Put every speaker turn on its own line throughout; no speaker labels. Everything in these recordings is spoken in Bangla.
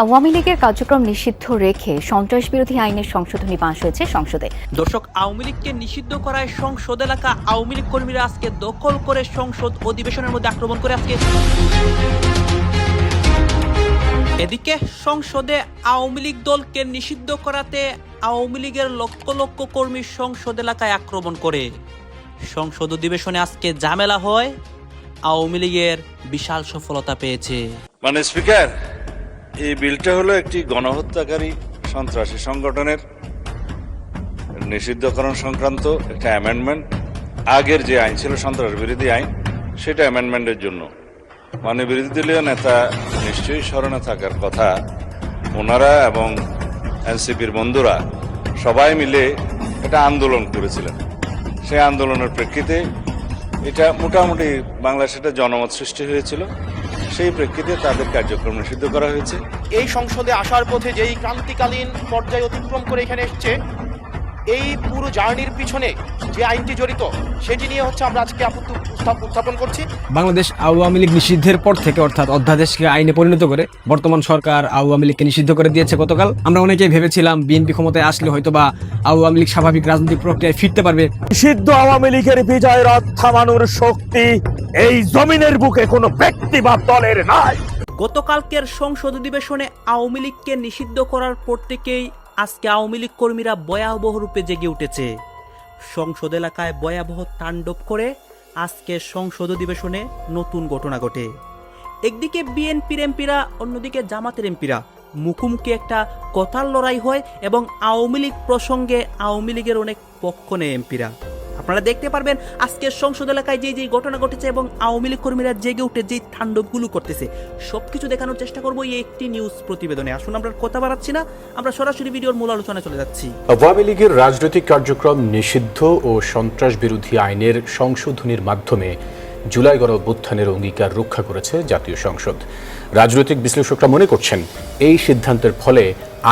আওয়ামী লীগের কার্যক্রম নিষিদ্ধ রেখে সন্ত্রাস বিরোধী আইনের সংশোধনী পাস হয়েছে সংসদে।
দর্শক, আওয়ামী লীগকে নিষিদ্ধ করায় সংসদ এলাকা আওয়ামী লীগ কর্মীরা আজকে দখল করে সংসদ অধিবেশনের মধ্যে আক্রমণ করে আজকে। এদিকে সংসদে আওয়ামী লীগ দলকে নিষিদ্ধ করাতে আওয়ামী লীগের লক্ষ লক্ষ কর্মী সংসদ এলাকায় আক্রমণ করে। সংসদ অধিবেশনে আজকে ঝামেলা হয়, আওয়ামী লীগের বিশাল সফলতা পেয়েছে।
স্পিকার, এই বিলটা হলো একটি গণহত্যাকারী সন্ত্রাসী সংগঠনের নিষিদ্ধকরণ সংক্রান্ত একটা অ্যামেন্ডমেন্ট। আগের যে আইন ছিল সন্ত্রাস বিরোধী আইন, সেটা অ্যামেন্ডমেন্টের জন্য বিরোধী দলীয় নেতা নিশ্চয়ই স্মরণে থাকার কথা। ওনারা এবং এনসিপির বন্ধুরা সবাই মিলে একটা আন্দোলন করেছিলেন। সেই আন্দোলনের প্রেক্ষিতে এটা মোটামুটি বাংলাদেশে একটা জনমত সৃষ্টি হয়েছিল। সেই প্রেক্ষিতে তাদের কার্যক্রম নিষিদ্ধ করা হয়েছে।
এই সংসদে আসার পথে যেই ক্রান্তিকালীন পর্যায়ে অতিক্রম করে এখানে এসছে, এই পুরো জার্নির পিছনে যে আইনটি জড়িত সেটি নিয়ে আমরা আজকে উত্থাপন করছি।
বাংলাদেশ আওয়ামী লীগ নিষিদ্ধের পর থেকে, অর্থাৎ অধ্যাদেশকে আইনে পরিণত করে বর্তমান সরকার আওয়ামী লীগকে নিষিদ্ধ করে দিয়েছে গতকাল। আমরা অনেকেই ভেবেছিলাম বিএনপি ক্ষমতায় আসলে হয়তোবা আওয়ামী লীগ স্বাভাবিক রাজনৈতিক প্রক্রিয়ায় ফিরতে পারবে।
নিষিদ্ধ আওয়ামী লীগের বিজয় রথ থামানোর শক্তি এই জমিনের বুকে কোনো ব্যক্তি বা দলের নাই।
গতকালকের সংসদ অধিবেশনে আওয়ামী লীগকে নিষিদ্ধ করার পর থেকেই আজকে আওয়ামী লীগ কর্মীরা ভয়াবহ রূপে জেগে উঠেছে। সংসদ এলাকায় ভয়াবহ তাণ্ডব করে আজকে সংসদ অধিবেশনে নতুন ঘটনা ঘটে। একদিকে বিএনপির এমপিরা, অন্যদিকে জামাতের এমপিরা মুখোমুখি একটা কথার লড়াই হয় এবং আওয়ামী লীগ প্রসঙ্গে আওয়ামী লীগের অনেক পক্ষ নেয় এমপিরা। আপনারা দেখতে পারবেন আজকের সংসদ এলাকায় যে ঘটনা ঘটেছে এবং আওয়ামী লীগ কর্মীরা জেগে উঠে যে তাণ্ডবগুলো করতেছে, সবকিছু দেখানোর চেষ্টা করবো এই একটি নিউজ প্রতিবেদনে। আসুন আমরা কথা বাড়াচ্ছি না, আমরা সরাসরি ভিডিওর মূল আলোচনায় চলে যাচ্ছি।
আওয়ামী লীগের রাজনৈতিক কার্যক্রম নিষিদ্ধ ও সন্ত্রাস বিরোধী আইনের সংশোধনীর মাধ্যমে জুলাই গণঅভ্যুত্থানের অঙ্গীকার রক্ষা করেছে জাতীয় সংসদ। রাজনৈতিক বিশ্লেষকরা মনে করছেন এই সিদ্ধান্তের ফলে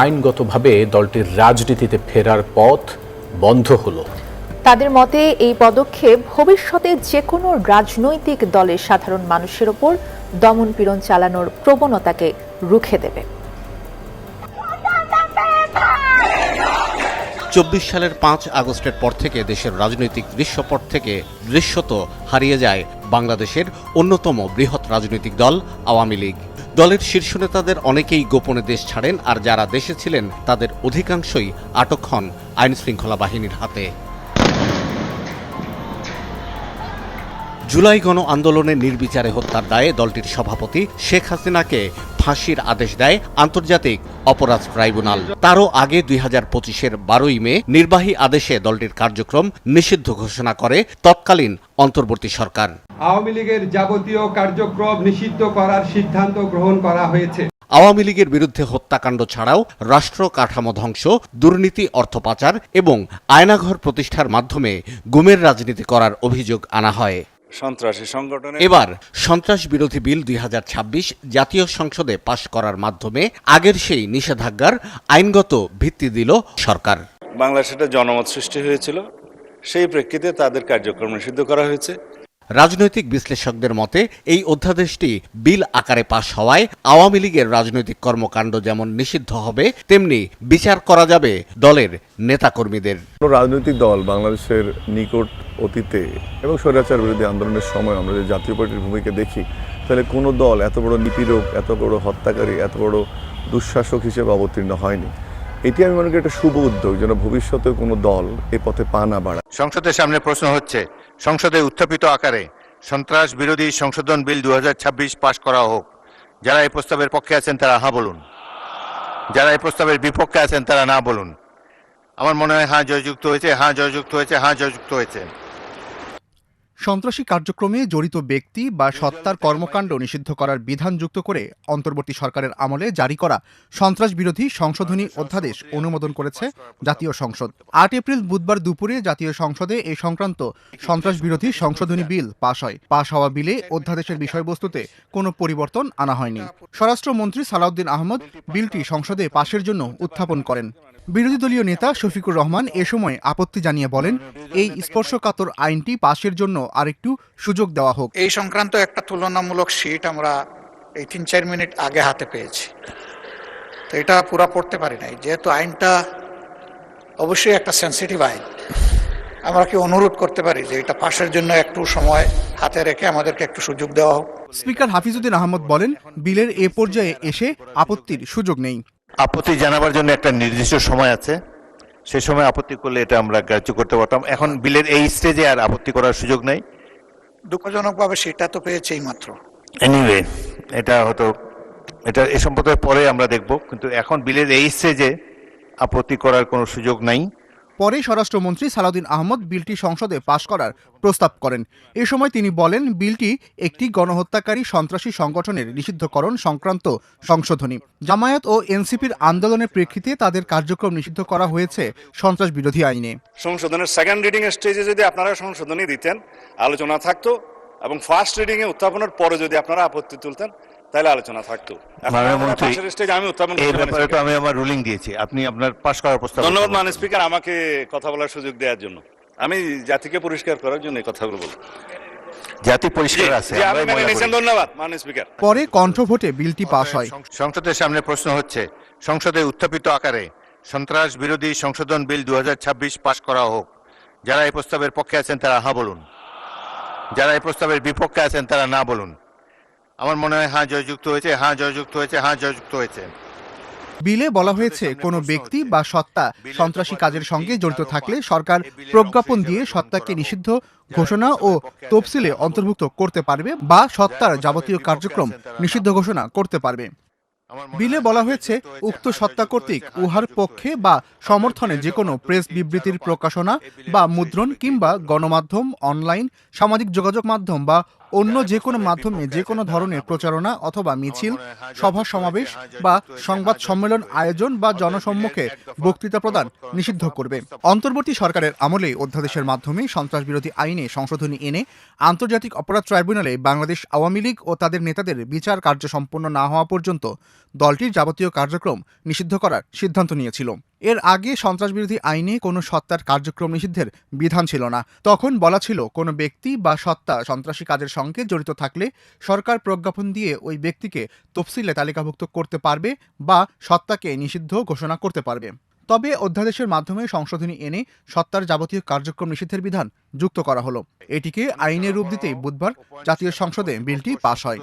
আইনগতভাবে দলটির রাজনীতিতে ফেরার পথ বন্ধ হলো।
তাদের মতে এই পদক্ষেপ ভবিষ্যতে যে কোনো রাজনৈতিক দলের সাধারণ মানুষের ওপর দমনপীড়ন চালানোর প্রবণতাকে রুখে দেবে।
২৪ সালের ৫ আগস্টের পর থেকে দেশের রাজনৈতিক দৃশ্যপট থেকে দৃশ্যত হারিয়ে যায় বাংলাদেশের অন্যতম বৃহৎ রাজনৈতিক দল আওয়ামী লীগ। দলের শীর্ষ নেতাদের অনেকেই গোপনে দেশ ছাড়েন, আর যারা দেশে ছিলেন তাদের অধিকাংশই আটক হন আইনশৃঙ্খলা বাহিনীর হাতে। জুলাই গণ আন্দোলনের নির্বিচারে হত্যার দায়ে দলটির সভাপতি শেখ হাসিনাকে ফাঁসির আদেশ দেয় আন্তর্জাতিক অপরাধ ট্রাইব্যুনাল। তারও আগে ২০২৫-এর ১২ই মে নির্বাহী আদেশে দলটির কার্যক্রম নিষিদ্ধ ঘোষণা করে তৎকালীন অন্তর্বর্তী সরকার।
আওয়ামী লীগের যাবতীয় কার্যক্রম নিষিদ্ধ করার সিদ্ধান্ত গ্রহণ করা হয়েছে।
আওয়ামী লীগের বিরুদ্ধে হত্যাকাণ্ড ছাড়াও রাষ্ট্র কাঠামো ধ্বংস, দুর্নীতি, অর্থ পাচার এবং আয়নাঘর প্রতিষ্ঠার মাধ্যমে গুমের রাজনীতি করার অভিযোগ আনা হয়।
সন্ত্রাসী সংগঠনে
এবার সন্ত্রাস বিরোধী বিল ২০২৬ জাতীয় সংসদে পাশ করার মাধ্যমে আগের সেই নিষেধাজ্ঞার আইনগত ভিত্তি দিল সরকার।
বাংলাদেশে একটা জনমত সৃষ্টি হয়েছিল। সেই প্রেক্ষিতে তাদের কার্যক্রম নিষিদ্ধ করা হয়েছে।
রাজনৈতিক বিশ্লেষকদের মতে এই অধ্যাদেশটি বিল আকারে পাশ হওয়ায় আওয়ামী লীগের রাজনৈতিক কর্মকাণ্ড যেমন নিষিদ্ধ হবে, তেমনি বিচার করা যাবে দলের নেতাকর্মীদের।
রাজনৈতিক দল বাংলাদেশের নিকট অতীতে এবং স্বৈরাচার বিরোধী আন্দোলনের সময় আমরা যে জাতীয় পার্টির ভূমিকা দেখি, তাহলে কোনো দল এত বড় নিপীড়ক, এত বড় হত্যাকারী, এত বড় দুঃশাসক হিসেবে অবতীর্ণ হয়নি। এটি আমি মনে করি একটা শুভ উদ্যোগ, যেন ভবিষ্যতে কোনো দল এ পথে পা না বাড়ায়।
সংসদের সামনে প্রশ্ন হচ্ছে, সংসদে উত্থাপিত আকারে সন্ত্রাস বিরোধী সংশোধন বিল ২০২৬ পাশ করা হোক। যারা এই প্রস্তাবের পক্ষে আছেন তারা হ্যাঁ বলুন, যারা এই প্রস্তাবের বিপক্ষে আছেন তারা না বলুন। আমার মনে হয় হ্যাঁ জয়যুক্ত হয়েছে, হ্যাঁ জয়যুক্ত হয়েছে, হ্যাঁ জয়যুক্ত হয়েছে।
সন্ত্রাসী কার্যক্রমে জড়িত ব্যক্তি বা সত্তার কর্মকাণ্ড নিষিদ্ধ করার বিধান যুক্ত করে অন্তর্বর্তী সরকারের আমলে জারি করা সন্ত্রাস বিরোধী সংশোধনী অধ্যাদেশ অনুমোদন করেছে জাতীয় সংসদ। ৮ এপ্রিল বুধবার দুপুরে জাতীয় সংসদে এই সংক্রান্ত সন্ত্রাস বিরোধী সংশোধনী বিল পাশ হয়। পাশ হওয়া বিলে অধ্যাদেশের বিষয়বস্তুতে কোনো পরিবর্তন আনা হয়নি। স্বরাষ্ট্রমন্ত্রী সালাউদ্দিন আহমদ বিলটি সংসদে পাশের জন্য উত্থাপন করেন। বিরোধী দলীয় নেতা শফিকুর রহমান এ সময় আপত্তি জানিয়ে বলেন, এই স্পর্শকাতর আইনটি পাশের জন্য আরেকটু সুযোগ দেওয়া হোক।
এই সংক্রান্ত একটা তুলনামূলক শীট আমরা এই ৩-৪ মিনিট আগে হাতে পেয়েছি। তো এটা পুরা পড়তে পারি নাই, যেহেতু আইনটা অবশ্যই একটা সেন্সিটিভ আইন। আমরা কি অনুরোধ করতে পারি যে এটা পাশের জন্য একটু সময় হাতে রেখে আমাদেরকে একটু সুযোগ দেওয়া হোক।
স্পিকার হাফিজউদ্দিন আহমদ বলেন, বিলের এ পর্যায়ে এসে আপত্তির সুযোগ নেই।
আপত্তি জানাবার জন্য একটা নির্দিষ্ট সময় আছে, সে সময় আপত্তি করলে এটা আমরা গ্রাহ্য করতে পারতাম। এখন বিলের এই স্টেজে আর আপত্তি করার সুযোগ নেই।
দুঃখজনকভাবে সেটা তো পেয়েছেই মাত্র।
এনিওয়ে, এটা হয়তো এটা এ সম্পর্কে পরে আমরা দেখব, কিন্তু এখন বিলের এই স্টেজে আপত্তি করার কোনো সুযোগ নাই।
পরে স্বরাষ্ট্রমন্ত্রী সালাউদ্দিন আহমদ বিলটি সংসদে পাশ করার প্রস্তাব করেন। এ সময় তিনি বলেন, বিলটি একটি গণহত্যাকারী সন্ত্রাসী সংগঠনের নিষিদ্ধকরণ সংক্রান্ত সংশোধনী। জামায়াত ও এনসিপির আন্দোলনের প্রেক্ষিতে তাদের কার্যক্রম নিষিদ্ধ করা হয়েছে সন্ত্রাস বিরোধী আইনে।
সংশোধনের সেকেন্ড রিডিং এর স্টেজে যদি আপনারা সংশোধনী দিতেন, আলোচনা থাকতো, এবং ফার্স্ট রিডিং এ উত্থাপনের পরে যদি আপনারা আপত্তি তুলতেন, তাহলে আলোচনা থাকতো। আমি উত্থাপন
এই ব্যাপারে তো আমি আমার রুলিং দিয়েছি, আপনি আপনার পাশ করার প্রস্তাব।
ধন্যবাদ মাননীয় স্পিকার, আমাকে কথা বলার সুযোগ দেওয়ার জন্য। আমি জাতিকে পরিষ্কার করার জন্য এই কথাগুলো বলবো।
জাতি পরিষ্কার আছে।
ধন্যবাদ মাননীয় স্পিকার।
পরে কণ্ঠভোটে বিলটি পাশ হয়।
সংসদের সামনে প্রশ্ন হচ্ছে, সংসদে উত্থাপিত আকারে সন্ত্রাস বিরোধী সংশোধন বিল 2026 পাশ করা হোক। যারা এই প্রস্তাবের পক্ষে আছেন তারা হ্যাঁ বলুন, যারা এই প্রস্তাবের বিপক্ষে আছেন তারা না বলুন। আমার মনে হয় হ্যাঁ জয়যুক্ত হয়েছে, হ্যাঁ জয়যুক্ত হয়েছে, হ্যাঁ জয়যুক্ত হয়েছে।
বিলে বলা হয়েছে, কোনো ব্যক্তি বা সত্তা সন্ত্রাসী কাজের সঙ্গে জড়িত থাকলে সরকার প্রজ্ঞাপন দিয়ে সত্তাকে নিষিদ্ধ ঘোষণা ও তফসিলে অন্তর্ভুক্ত করতে পারবে বা সত্তার যাবতীয় কার্যক্রম নিষিদ্ধ ঘোষণা করতে পারবে। বিলে বলা হয়েছে, উক্ত সত্তা কর্তৃক উহার পক্ষে বা সমর্থনে যে কোনো প্রেস বিবৃতির প্রকাশনা বা মুদ্রণ কিংবা গণমাধ্যম, অনলাইন, সামাজিক যোগাযোগ মাধ্যম বা অন্য যে কোনো মাধ্যমে যে কোনো ধরনের প্রচারণা অথবা মিছিল, সভা সমাবেশ বা সংবাদ সম্মেলন আয়োজন বা জনসম্মুখে বক্তৃতা প্রদান নিষিদ্ধ করবে। অন্তর্বর্তী সরকারের আমলে অধ্যাদেশের মাধ্যমে সন্ত্রাস বিরোধী আইনে সংশোধনী এনে আন্তর্জাতিক অপরাধ ট্রাইব্যুনালে বাংলাদেশ আওয়ামী লীগ ও তাদের নেতাদের বিচার কার্য সম্পন্ন না হওয়া পর্যন্ত দলটির যাবতীয় কার্যক্রম নিষিদ্ধ করার সিদ্ধান্ত নিয়েছিল। এর আগে সন্ত্রাস বিরোধী আইনে কোনো সত্তার কার্যক্রম নিষিদ্ধের বিধান ছিল না। তখন বলা ছিল, কোনো ব্যক্তি বা সত্তা সন্ত্রাসী কাজের সঙ্গে জড়িত থাকলে সরকার প্রজ্ঞাপন দিয়ে ওই ব্যক্তিকে তফসিলে তালিকাভুক্ত করতে পারবে বা সত্তাকে নিষিদ্ধ ঘোষণা করতে পারবে। তবে অধ্যাদেশের মাধ্যমে সংশোধনী এনে সত্তার যাবতীয় কার্যক্রম নিষিদ্ধের বিধান যুক্ত করা হলো। এটিকে আইনের রূপ দিতেই বুধবার জাতীয় সংসদে বিলটি পাশ হয়।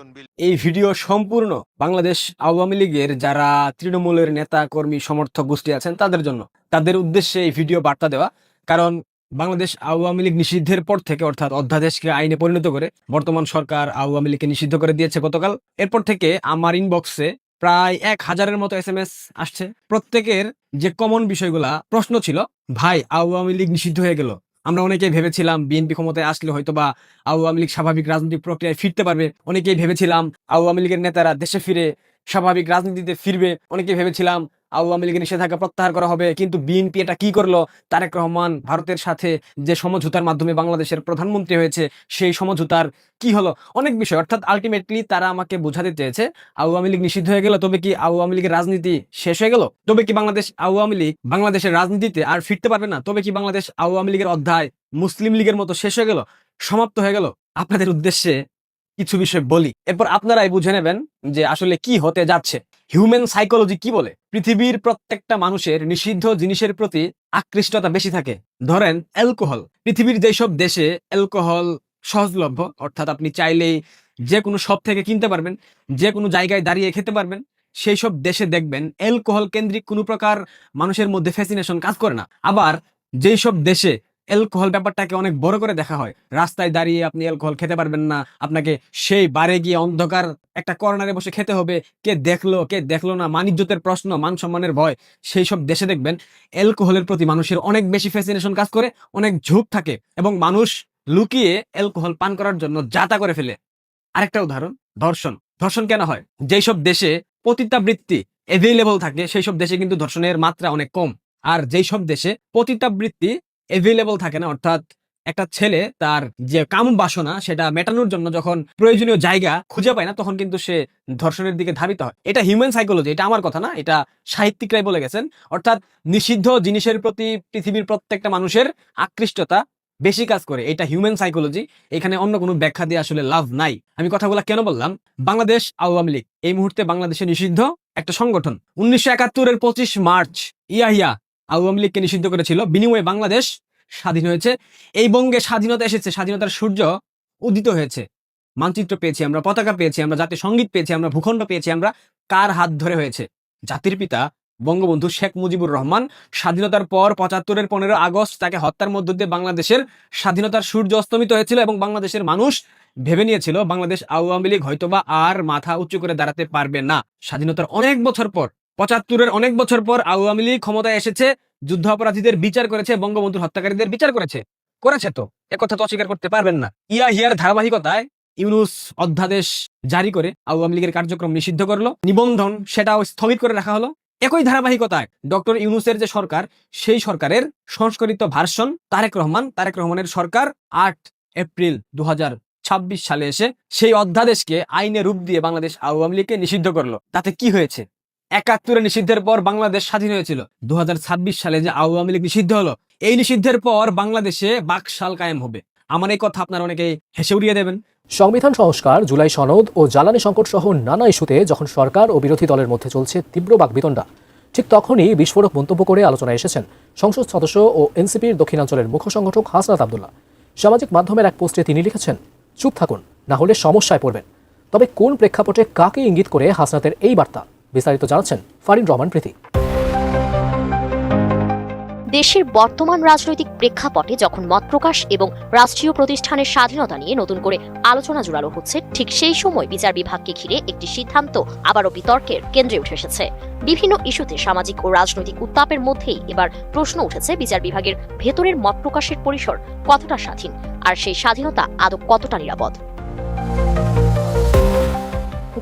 এই ভিডিও সম্পূর্ণ বাংলাদেশ আওয়ামী লীগের যারা তৃণমূলের নেতা কর্মী সমর্থক গোষ্ঠী আছেন তাদের জন্য, তাদের উদ্দেশ্যে এই ভিডিও বার্তা দেওয়া। কারণ বাংলাদেশ আওয়ামী লীগ নিষিদ্ধের পর থেকে, অর্থাৎ অধ্যাদেশকে আইনে পরিণত করে বর্তমান সরকার আওয়ামী লীগকে নিষিদ্ধ করে দিয়েছে গতকাল। এরপর থেকে আমার ইনবক্সে প্রায় 1000-এর মতো SMS আসছে। প্রত্যেকের যে কমন বিষয়গুলা প্রশ্ন ছিল, ভাই আওয়ামী লীগ নিষিদ্ধ হয়ে গেল, আমরা অনেকেই ভেবেছিলাম বিএনপি ক্ষমতায় আসলে হয়তোবা আওয়ামী লীগ স্বাভাবিক রাজনৈতিক প্রক্রিয়ায় ফিরতে পারবে, অনেকেই ভেবেছিলাম আওয়ামী লীগের নেতারা দেশে ফিরে স্বাভাবিক রাজনীতিতে ফিরবে, অনেকেই ভেবেছিলাম আওয়ামী লীগের নিষেধাজ্ঞা প্রত্যাহার করা হবে। কিন্তু বিএনপি এটা কি করলো? তারেক রহমান ভারতের সাথে যে সমঝোতার মাধ্যমে বাংলাদেশের প্রধানমন্ত্রী হয়েছে, সেই সমঝোতার কি হলো? অনেক বিষয়। অর্থাৎ আলটিমেটলি তারা আমাকে বোঝাতে চেয়েছে, আওয়ামী লীগ নিষিদ্ধ হয়ে গেল, তবে কি আওয়ামী লীগের রাজনীতি শেষ হয়ে গেল? তবে কি বাংলাদেশ আওয়ামী লীগ বাংলাদেশের রাজনীতিতে আর ফিরতে পারবে না? তবে কি বাংলাদেশ আওয়ামী লীগের অধ্যায় মুসলিম লীগের মতো শেষ হয়ে গেল, সমাপ্ত হয়ে গেল? আপনাদের উদ্দেশ্যে কিছু বিষয় বলি, এরপর আপনারাই বুঝে নেবেন যে আসলে কি হতে যাচ্ছে। হিউম্যান সাইকোলজি কি বলে? পৃথিবীর প্রত্যেকটা মানুষের নিষিদ্ধ জিনিসের প্রতি আকৃষ্টতা বেশি থাকে। ধরেন অ্যালকোহল, পৃথিবীর যেসব দেশে অ্যালকোহল সহজলভ্য, অর্থাৎ আপনি চাইলেই যে কোনো শপ থেকে কিনতে পারবেন, যে কোনো জায়গায় দাঁড়িয়ে খেতে পারবেন, সেই সব দেশে দেখবেন অ্যালকোহল কেন্দ্রিক কোনো প্রকার মানুষের মধ্যে ফ্যাসিনেশন কাজ করে না। আবার যেই সব দেশে অ্যালকোহল ব্যাপারটাকে অনেক বড় করে দেখা হয়, রাস্তায় দাঁড়িয়ে আপনি অ্যালকোহল খেতে পারবেন না, আপনাকে সেই বারে গিয়ে অন্ধকার একটা কর্নারে বসে খেতে হবে, কে দেখলো না, মানিজ্যতের প্রশ্ন, মান সম্মানের ভয়, সেই সব দেশে দেখবেন অ্যালকোহলের প্রতি মানুষের অনেক বেশি ফ্যাসিনেশন কাজ করে, অনেক ঝোঁক থাকে এবং মানুষ লুকিয়ে অ্যালকোহল পান করার জন্য যাতা করে ফেলে। আরেকটা উদাহরণ, ধর্ষণ কেন হয়? যেই সব দেশে পতিতাবৃত্তি অ্যাভেলেবল থাকে, সেই সব দেশে কিন্তু ধর্ষণের মাত্রা অনেক কম। আর যেই সব দেশে পতিতাবৃত্তি অ্যাভেলেবল থাকে না, অর্থাৎ একটা ছেলে তার যে কাম বাসনা সেটা মেটানোর জন্য যখন প্রয়োজনীয় জায়গা খুঁজে পায় না, তখন কিন্তু সে ধর্ষণের দিকে ধাবিত হয়। এটা হিউম্যান সাইকোলজি, এটা আমার কথা না, এটা সাহিত্যিকরাই বলে গেছেন। অর্থাৎ নিষিদ্ধ জিনিসের প্রতি পৃথিবীর প্রত্যেকটা মানুষের আকৃষ্টতা বেশি কাজ করে, এটা হিউম্যান সাইকোলজি। এখানে অন্য কোনো ব্যাখ্যা দিয়ে আসলে লাভ নাই। আমি কথাগুলো কেন বললাম? বাংলাদেশ আওয়ামী লীগ এই মুহূর্তে বাংলাদেশে নিষিদ্ধ, একটা সংগঠন 1971-এর 25 মার্চ ইয়াহিয়া আওয়ামী লীগকে নিষিদ্ধ করেছিল, বিনিময়ে বাংলাদেশ স্বাধীন হয়েছে। এই বঙ্গে স্বাধীনতা এসেছে, স্বাধীনতার সূর্য উদিত হয়েছে, মানচিত্র পেয়েছি আমরা, পতাকা পেয়েছি আমরা, জাতীয় সঙ্গীত পেয়েছি আমরা, ভূখণ্ড পেয়েছি আমরা। কার হাত ধরে হয়েছে? জাতির পিতা বঙ্গবন্ধু শেখ মুজিবুর রহমান। স্বাধীনতার পর 75-এর 15 আগস্ট তাকে হত্যার মধ্য দিয়ে বাংলাদেশের স্বাধীনতার সূর্য অস্তমিত হয়েছিল এবং বাংলাদেশের মানুষ ভেবে নিয়েছিল বাংলাদেশ আওয়ামী লীগ হয়তোবা আর মাথা উঁচু করে দাঁড়াতে পারবে না। স্বাধীনতার অনেক বছর পর, 75-এর অনেক বছর পর আওয়ামী লীগ ক্ষমতায় এসেছে, যুদ্ধ অপরাধীদের বিচার করেছে, বঙ্গবন্ধুর হত্যাকারীদের বিচার করেছে তো একথা তো অস্বীকার করতে পারবেন না। ইয়াহিয়ার ধারাবাহিকতায় ইউনূস অধ্যাদেশ জারি করে আওয়ামী লীগের কার্যক্রম নিষিদ্ধ করলো, নিবন্ধন সেটাও স্থগিত করে রাখা হলো। একই ধারাবাহিকতায় ডক্টর ইউনূসের যে সরকার, সেই সরকারের সংস্করিত ভার্সন তারেক রহমানের সরকার 8 এপ্রিল 2026 সালে এসে সেই অধ্যাদেশকে আইনে রূপ দিয়ে বাংলাদেশ আওয়ামী লীগকে নিষিদ্ধ করলো। তাতে কি হয়েছে? 71-এর নিষিদ্ধের পর বাংলাদেশ স্বাধীন হয়েছিল। 2026 সালে যে আওয়ামী লীগ নিষিদ্ধ হলো, এই নিষিদ্ধের পর বাংলাদেশে বাকশাল কায়েম হবে। আমার এই কথা আপনার অনেকে হেসে উড়িয়ে দেবেন।
সংবিধান সংস্কার, জুলাই সনদ ও জ্বালানি সংকট সহ নানা ইস্যুতে যখন সরকার ও বিরোধী দলের মধ্যে চলছে তীব্র বাকবিতণ্ডা, ঠিক তখনই বিস্ফোরক মন্তব্য করে আলোচনায় এসেছেন সংসদ সদস্য ও এনসিপির দক্ষিণাঞ্চলের মুখ্য সংগঠক হাসনাত আব্দুল্লাহ। সামাজিক মাধ্যমের এক পোস্টে তিনি লিখেছেন, চুপ থাকুন, না হলে সমস্যায় পড়বেন। তবে কোন প্রেক্ষাপটে কাকে ইঙ্গিত করে হাসনাতের এই বার্তা, বিস্তারিত জানাচ্ছেন ফারিন রহমান প্রীতি।
দেশের বর্তমান রাজনৈতিক প্রেক্ষাপটে যখন মত প্রকাশ এবং রাষ্ট্রীয় প্রতিষ্ঠানের স্বাধীনতা নিয়ে নতুন করে আলোচনা জোরালো হচ্ছে, ঠিক সেই সময় বিচার বিভাগকে ঘিরে একটি সিদ্ধান্ত আবারও বিতর্কের কেন্দ্রে উঠে এসেছে। বিভিন্ন ইস্যুতে সামাজিক ও রাজনৈতিক উত্তাপের মধ্যেই এবার প্রশ্ন উঠেছে, বিচার বিভাগের ভেতরের মত প্রকাশের পরিসর কতটা স্বাধীন, আর সেই স্বাধীনতা আদৌ কতটা নিরাপদ।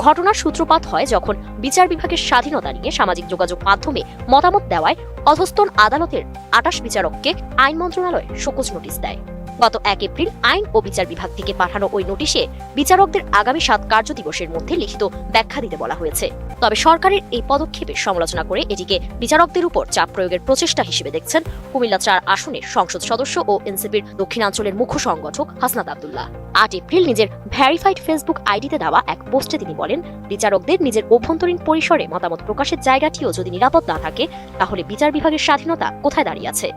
ঘটনার সূত্রপাত হয় যখন বিচার বিভাগের স্বাধীনতা নিয়ে সামাজিক যোগাযোগ মাধ্যমে মতামত দেওয়ায় অধস্তন আদালতের 28 বিচারককে আইন মন্ত্রণালয় শোকজ নোটিশ দেয়। গত 1 এপ্রিল আইন ও বিচার বিভাগ থেকে পাঠানো ওই নোটিশে বিচারকদের আগামী 7 কার্যদিবসের মধ্যে লিখিত ব্যাখ্যা দিতে বলা হয়েছে। তবে সরকারের এই পদক্ষেপের সমালোচনা করে এটিকে বিচারকদের উপর চাপ প্রয়োগের প্রচেষ্টা হিসেবে দেখছেন কুমিল্লা 4 আসনের সংসদ সদস্য ও এনসিপির দক্ষিণাঞ্চলের মুখ্য সংগঠক হাসনাত আব্দুল্লাহ। 8 এপ্রিল নিজের ভেরিফাইড ফেসবুক আইডিতে দেওয়া এক পোস্টে তিনি বলেন, বিচারকদের নিজের অভ্যন্তরীণ পরিসরে মতামত প্রকাশের জায়গাটিও যদি নিরাপদ না থাকে, তাহলে বিচার বিভাগের স্বাধীনতা কোথায় দাঁড়িয়ে আছে।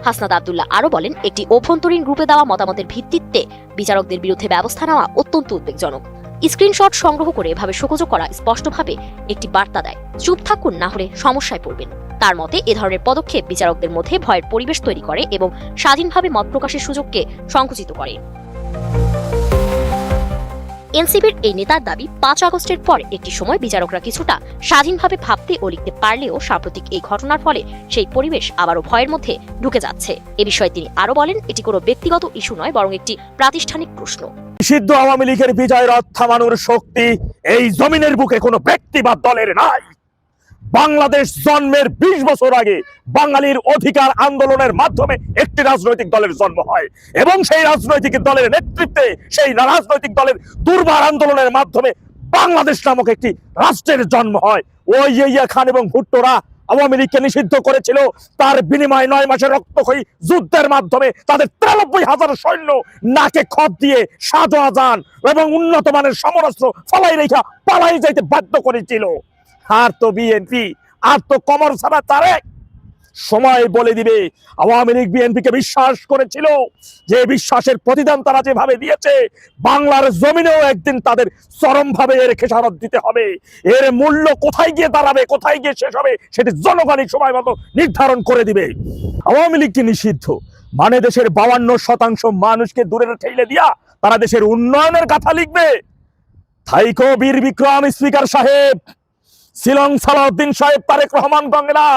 হাসনাত আব্দুল্লাহ আরো বলেন, একটি অভ্যন্তরীণ গ্রুপে দেওয়া মতামতের ভিত্তিতে বিচারকদের বিরুদ্ধে ব্যবস্থা নেওয়া অত্যন্ত উদ্বেগজনক। স্ক্রিনশট সংগ্রহ করে এভাবে শোকজ করা স্পষ্টভাবে একটি বার্তা দেয়, চুপ থাকুন, না হলে সমস্যায় পড়বেন। তার মতে এ ধরনের পদক্ষেপ বিচারকদের মধ্যে ভয়ের পরিবেশ তৈরি করে এবং স্বাধীনভাবে মত প্রকাশের সুযোগকে সংকুচিত করে। এনসিপির এই নেতার দাবি, 5 আগস্টের পর একটি সময় বিচারকরা কিছুটা স্বাধীনভাবে ভাবতে ও লিখতে পারলেও সাম্প্রতিক এই ঘটনার ফলে সেই পরিবেশ আবারও ভয়ের মধ্যে ঢুকে যাচ্ছে। এ বিষয়ে তিনি আরো বলেন, এটি কোনো ব্যক্তিগত ইস্যু নয়, বরং একটি প্রাতিষ্ঠানিক প্রশ্ন।
নিষিদ্ধ আওয়ামী লীগের বিজয় রথ থামানোর শক্তি এই জমিনের বুকে কোনো ব্যক্তি বা দলের নাই। বাংলাদেশ জন্মের 20 বছর আগে বাঙালির অধিকার আন্দোলনের মাধ্যমে একটি রাজনৈতিক দলের জন্ম হয় এবং সেই রাজনৈতিক দলের নেতৃত্বে সেই রাজনৈতিক দলের দুর্বার আন্দোলনের মাধ্যমে বাংলাদেশ নামক একটি রাষ্ট্রের জন্ম হয়। ওই ইয়া খান এবং ভুট্টোরা আওয়ামী লীগকে নিষিদ্ধ করেছিল, তার বিনিময়ে 9 মাসের রক্তক্ষয়ী যুদ্ধের মাধ্যমে তাদের 93,000 সৈন্য নাকে খত দিয়ে শাহজাহান এবং উন্নত মানের সমরাস্ত্র ফলাই রেখা পালাই যাইতে বাধ্য করেছিল। আর তো বিএনপি, আর তো কমর ছাড়া তারেক। সময় বলে দিবে। আওয়ামী লীগ বিএনপিকে বিশ্বাস করেছিল, যে বিশ্বাসের প্রতিদান তারা যেভাবে দিয়েছে, বাংলার জমিনেও একদিন তাদের চরমভাবে এর খেসারত দিতে হবে। এর মূল্য কোথায় গিয়ে দাঁড়াবে, কোথায় গিয়ে শেষ হবে, সেটি জনগণই সময় মতো নির্ধারণ করে দিবে। আওয়ামী লীগকে নিষিদ্ধ মানে দেশের 52% মানুষকে দূরে ঠেলে দিয়া তারা দেশের উন্নয়নের কথা লিখবে। থাইকো বীর বিক্রম স্পিকার সাহেব, শিলং সালাউদ্দিন সাহেব, তারেক রহমান গঙ্গনা,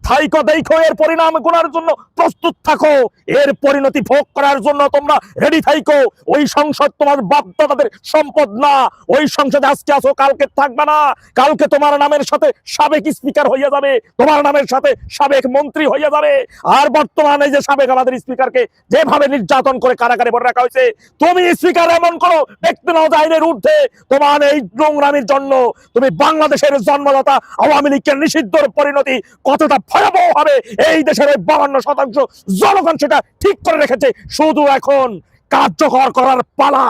থাইকো দেখো, এর পরিণাম গোনার জন্য প্রস্তুত থাকো, এর পরিণতি ভোগ করার জন্য তোমরা রেডি থাইকো। ওই সংসদ তোমার বাপদাদাদের সম্পদ না। ওই সংসদে আজকে আসো, কালকে থাকবে না। কালকে তোমার নামের সাথে সাবেক স্পিকার হইয়া যাবে, তোমার নামের সাথে সাবেক মন্ত্রী হইয়া যাবে। আর বর্তমানে যে সাবেক আমাদের স্পিকারকে যেভাবে নির্যাতন করে কারাগারে ভরে রাখা হয়েছে, তুমি স্পিকার এমন করো ব্যক্তি নজ আইনের ঊর্ধ্বে। তোমার এই নোংরামির জন্য তুমি বাংলাদেশের জন্মদাতা আওয়ামী লীগের নিষিদ্ধর পরিণতি কতটা ভয়াবহ হবে এই দেশের 52% জনগণ সেটা ঠিক করে রেখেছে। শুধু এখন কার্যকর করার পালা।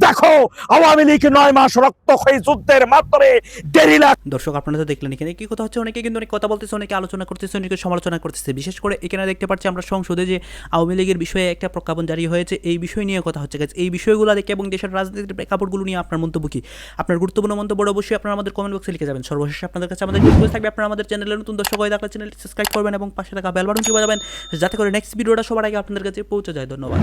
দেখো আওয়ামী লীগ 9 মাস রক্তক্ষয়ী যুদ্ধের মাধ্যমে গেরিলা।
দর্শক আপনারা তো দেখলেন এখানে কি কথা হচ্ছে, অনেকে কিন্তু অনেক কথা বলতেছে, অনেকে আলোচনা করতেছে, অনেকে সমালোচনা করতেছে। বিশেষ করে এখানে দেখতে পাচ্ছি আমরা সংসদে যে আওয়ামী লীগের বিষয়ে একটা প্রজ্ঞাপন জারি হয়েছে, এই বিষয় নিয়ে কথা হচ্ছে। এই বিষয়গুলো দেখে এবং দেশের রাজনীতির প্রেক্ষাপটগুলো নিয়ে আপনার মন্তব্য কি? আপনার গুরুত্বপূর্ণ মন্তব্য অবশ্যই আপনারা আমাদের কমেন্ট বক্সে লিখে যাবেন। সর্বশেষ আপনাদের কাছে আমাদের রিকোয়েস্ট থাকবে, আপনারা আমাদের চ্যানেলে নতুন দর্শক হয়ে থাকলে চ্যানেলটি সাবস্ক্রাইব করবেন এবং পাশে থাকা বেল বাটনটি বাজাবেন, যাতে করে নেক্সট ভিডিওটা সবার আগে আপনাদের কাছে পৌঁছে যায়। ধন্যবাদ।